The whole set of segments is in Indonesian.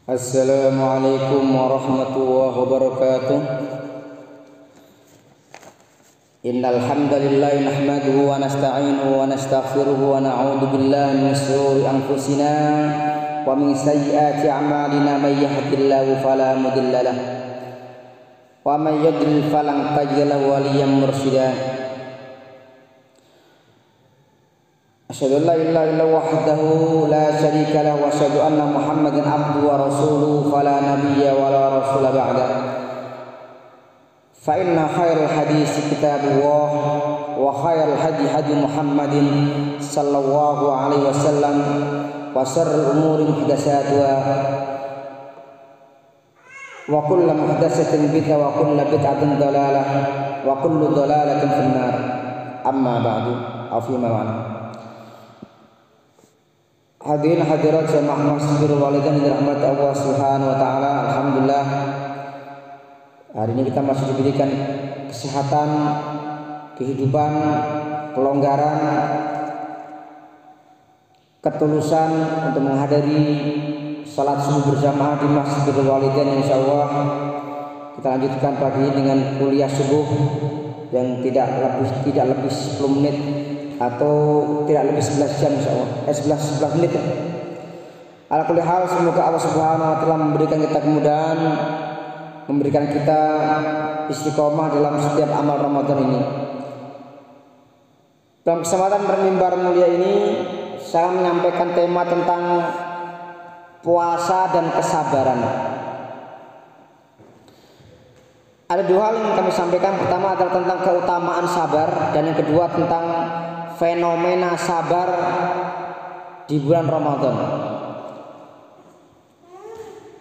Assalamualaikum warahmatullahi wabarakatuh. Innal hamdalillah nahmaduhu wa nasta'inuhu wa nastaghfiruhu wa na'udzu billahi min shururi anfusina wa min sayyiati a'malina may yahdihillahu fala mudilla lahu wa may yudlil falan tajida lahu waliyyan mursyida. Asyhadu an la ilaha illallah wahdahu la syarika lahu wa asyhadu anna Muhammadan abduhu wa rasuluhu fala nabiyya wa la rasula ba'da. Fa inna khairal hadits kitabullah wa khairal hadi hadi Muhammadin sallallahu alaihi wasallam wa syarrul umuri muhdatsatuha wa kullu muhdatsatin bid'ah wa kullu bid'atin dhalalah wa kullu dhalalatin finnar. Amma ba'du. Afima ma'ana. Hadirin hadirat jamaah masjidil walidain dirahmati Allah Subhanahu wa taala. Alhamdulillah, hari ini kita masih diberikan kesehatan, kehidupan, kelonggaran, ketulusan untuk menghadiri salat subuh berjamaah di Masjidil Walidain. Insyaallah kita lanjutkan pagi ini dengan kuliah subuh yang tidak lebih 10 menit atau tidak lebih 11 jam insyaallah. 11 menit. Ala kulli hal, semoga Allah Subhanahu wa taala memberikan kita kemudahan, memberikan kita istiqomah dalam setiap amal Ramadan ini. Dalam kesempatan bermimbar mulia ini saya menyampaikan tema tentang puasa dan kesabaran. Ada dua hal yang kami sampaikan. Pertama adalah tentang keutamaan sabar, dan yang kedua tentang fenomena sabar di bulan Ramadan.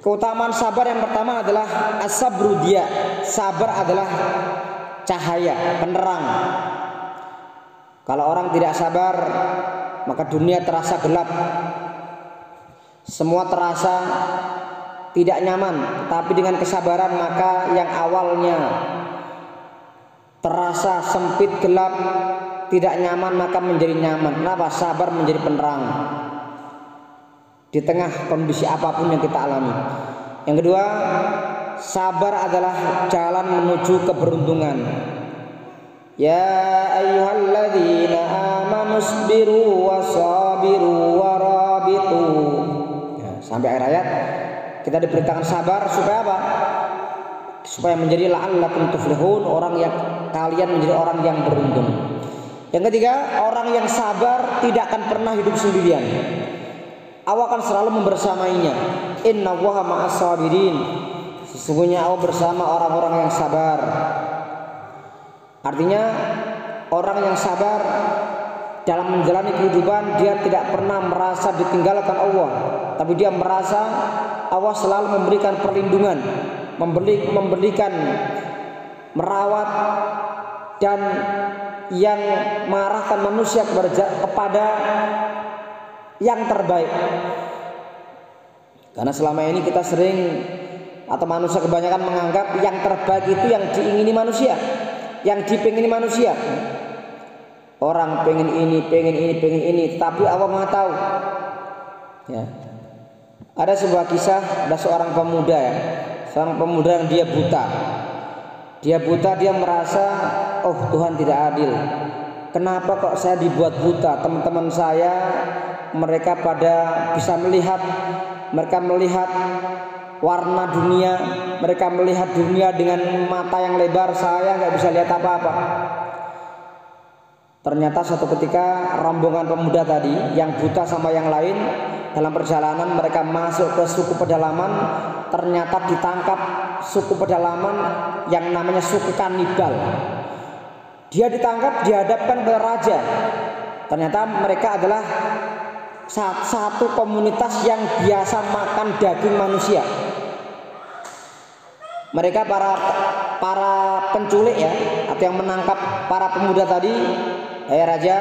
Keutamaan sabar yang pertama adalah as-sabru dia. Sabar adalah cahaya, penerang. Kalau orang tidak sabar, maka dunia terasa gelap. Semua terasa tidak nyaman. Tapi dengan kesabaran, maka yang awalnya terasa sempit, gelap, tidak nyaman, maka menjadi nyaman. Kenapa? Sabar menjadi penerang di tengah kondisi apapun yang kita alami. Yang kedua, sabar adalah jalan menuju keberuntungan. Ya ayyuhalladzina amanu sabiru wasabiru warabitu. Ya, sampai akhir ayat kita diberitakan sabar supaya apa? Supaya menjadi la'allakum tuflihun, kalian menjadi orang yang beruntung. Yang ketiga, orang yang sabar tidak akan pernah hidup sendirian. Allah akan selalu membersamainya. Innallaha ma'as sabirin. Sesungguhnya Allah bersama orang-orang yang sabar. Artinya orang yang sabar dalam menjalani kehidupan, dia tidak pernah merasa ditinggalkan Allah, tapi dia merasa Allah selalu memberikan perlindungan, memberikan merawat, dan yang mengarahkan manusia kepada yang terbaik. Karena selama ini kita sering, atau manusia kebanyakan menganggap yang terbaik itu yang diingini manusia, yang dipengini manusia. Orang pengen ini, tapi Allah Maha tahu. Ya. Ada sebuah kisah, ada seorang pemuda yang dia buta. Dia merasa, oh Tuhan tidak adil. Kenapa kok saya dibuat buta? Teman-teman saya mereka pada bisa melihat, mereka melihat warna dunia, mereka melihat dunia dengan mata yang lebar, saya nggak bisa lihat apa-apa. Ternyata suatu ketika rombongan pemuda tadi yang buta sama yang lain dalam perjalanan mereka masuk ke suku pedalaman, ternyata ditangkap suku pedalaman yang namanya suku kanibal. Dia ditangkap, dihadapkan ke raja. Ternyata mereka adalah satu komunitas yang biasa makan daging manusia. Mereka para penculik ya, atau yang menangkap para pemuda tadi. Raja,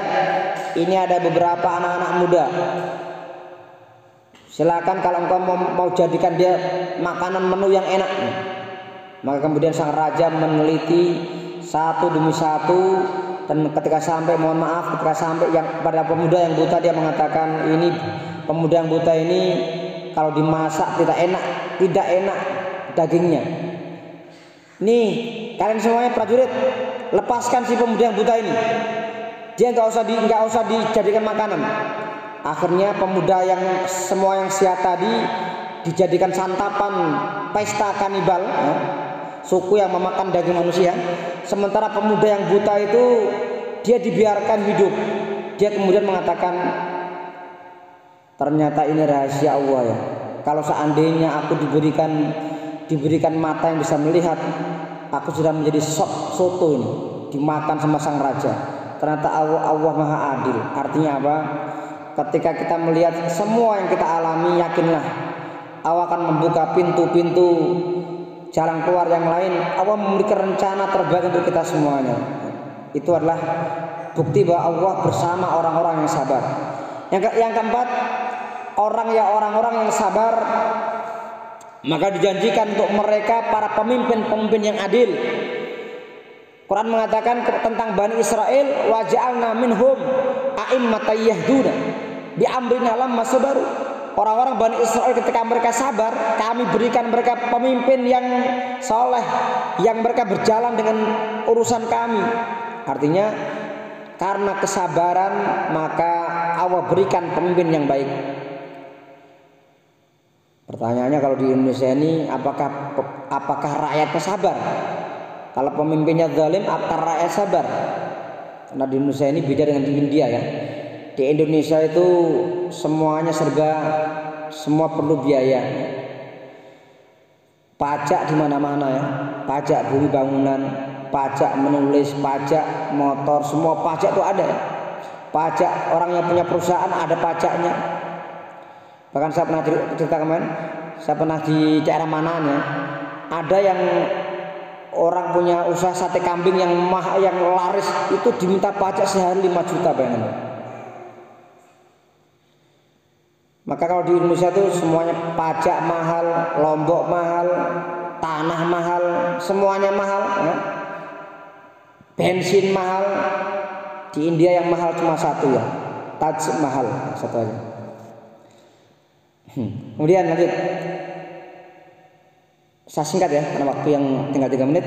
ini ada beberapa anak-anak muda. Silakan kalau engkau mau jadikan dia makanan menu yang enak. Maka kemudian sang raja meneliti satu demi satu, dan ketika sampai yang pada pemuda yang buta, dia mengatakan, ini pemuda yang buta ini kalau dimasak tidak enak dagingnya. Nih kalian semuanya prajurit, lepaskan si pemuda yang buta ini. Dia nggak usah dijadikan makanan. Akhirnya pemuda yang semua yang sehat tadi dijadikan santapan pesta kanibal, ya, suku yang memakan daging manusia. Sementara pemuda yang buta itu dia dibiarkan hidup. Dia kemudian mengatakan, ternyata ini rahasia Allah ya. Kalau seandainya aku diberikan mata yang bisa melihat, aku sudah menjadi soto ini, dimakan sama sang raja. Ternyata Allah Maha Adil. Artinya apa? Ketika kita melihat semua yang kita alami, yakinlah Allah akan membuka pintu-pintu jalan keluar yang lain. Allah memberikan rencana terbaik untuk kita semuanya. Itu adalah bukti bahwa Allah bersama orang-orang yang sabar. Yang keempat, orang-orang yang sabar, maka dijanjikan untuk mereka para pemimpin yang adil. Quran mengatakan tentang Bani Israel, wa ja'alna minhum a'immatan yahduna bi amrina lamma sabaru. Orang-orang Bani Israel ketika mereka sabar, kami berikan mereka pemimpin yang soleh, yang mereka berjalan dengan urusan kami. Artinya karena kesabaran maka Allah berikan pemimpin yang baik. Pertanyaannya, kalau di Indonesia ini apakah rakyatnya sabar? Kalau pemimpinnya zalim, apakah rakyat sabar? Karena di Indonesia ini beda dengan di India ya. Di Indonesia itu semuanya semua perlu biaya. Pajak di mana-mana ya. Pajak bumi bangunan, pajak menulis, pajak motor, semua pajak itu ada. Pajak orang yang punya perusahaan ada pajaknya. Bahkan saya pernah cerita kemarin, saya pernah di daerah Mananya, ada yang orang punya usaha sate kambing yang laris itu diminta pajak sehari 5 juta bayangin. Maka kalau di Indonesia itu semuanya pajak mahal, lombok mahal, tanah mahal, semuanya mahal ya. Bensin mahal. Di India yang mahal cuma satu ya, Taj Mahal, satu aja. Kemudian lanjut, saya singkat ya karena waktu yang tinggal 3 menit.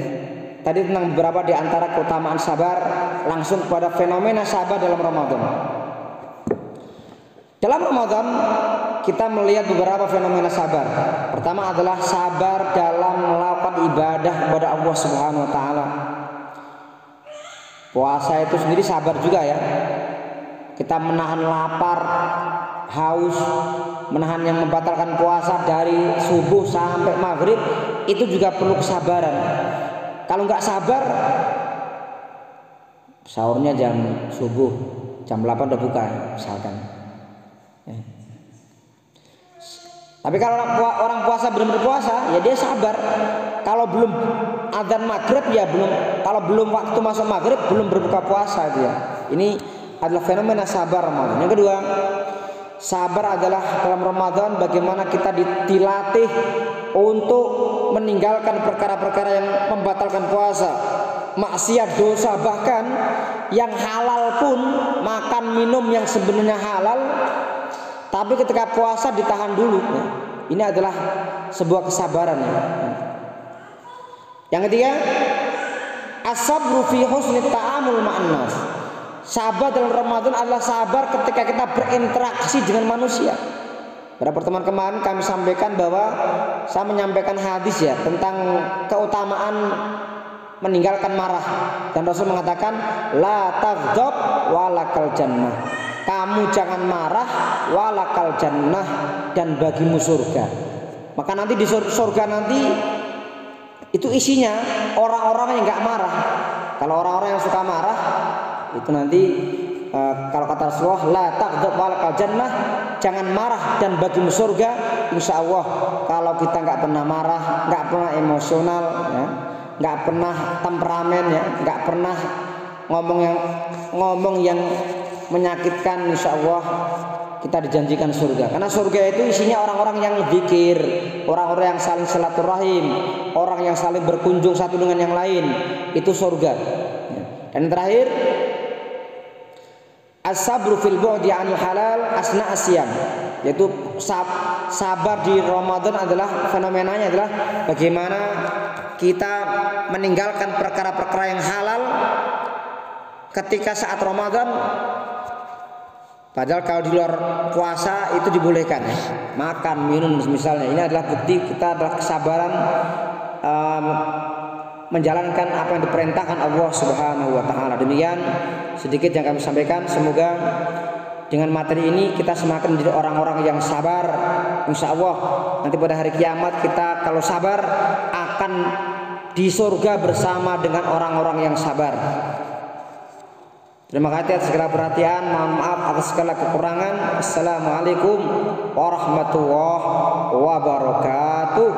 Tadi tentang beberapa di antara keutamaan sabar, langsung kepada fenomena sabar dalam Ramadan. Dalam Ramadan kita melihat beberapa fenomena sabar. Pertama adalah sabar dalam melakukan ibadah kepada Allah Subhanahu wa taala. Puasa itu sendiri sabar juga ya. Kita menahan lapar, haus, menahan yang membatalkan puasa dari subuh sampai maghrib, itu juga perlu kesabaran. Kalau nggak sabar, sahurnya jam subuh, jam 8 udah buka misalkan. Tapi kalau orang puasa belum berpuasa, ya dia sabar. Kalau belum adzan maghrib ya belum. Kalau belum waktu masuk maghrib belum berbuka puasa dia. Ini adalah fenomena sabar Ramadan. Yang kedua, sabar adalah dalam Ramadan bagaimana kita dilatih untuk meninggalkan perkara-perkara yang membatalkan puasa, maksiat, dosa, bahkan yang halal pun, makan minum yang sebenarnya halal tapi ketika puasa ditahan dulu ya. Ini adalah sebuah kesabaran ya. Yang ketiga, as-sabru fi husni ta'amul ma'an nas. Sabar dalam Ramadan adalah sabar ketika kita berinteraksi dengan manusia. Pada pertemuan kemarin kami sampaikan bahwa saya menyampaikan hadis ya tentang keutamaan meninggalkan marah, dan Rasul mengatakan la taghdab walakal jannah. Kamu jangan marah walakal jannah, dan bagimu surga. Maka nanti di surga nanti itu isinya orang-orang yang nggak marah. Kalau orang-orang yang suka marah itu nanti kalau kata Rasulullah la taghdab walakal jannah, jangan marah dan bagimu surga. Insya Allah kalau kita nggak pernah marah, nggak pernah emosional ya, nggak pernah temperamen ya, nggak pernah ngomong yang menyakitkan, insya Allah kita dijanjikan surga. Karena surga itu isinya orang-orang yang zikir, orang-orang yang saling silaturahim, orang yang saling berkunjung satu dengan yang lain, itu surga. Dan yang terakhir, as-sabru fil bu'di 'anil halal asna asyam. yaitu sabar di Ramadan adalah fenomenanya adalah bagaimana kita meninggalkan perkara-perkara yang halal ketika saat Ramadan, padahal kalau di luar puasa itu dibolehkan ya, makan, minum misalnya. Ini adalah bukti kita adalah kesabaran menjalankan apa yang diperintahkan Allah Subhanahu wa taala. Demikian sedikit yang kami sampaikan. Semoga dengan materi ini kita semakin menjadi orang-orang yang sabar. Insya Allah nanti pada hari kiamat kita kalau sabar akan di surga bersama dengan orang-orang yang sabar. Terima kasih atas segala perhatian. Mohon maaf atas segala kekurangan. Assalamualaikum warahmatullahi wabarakatuh.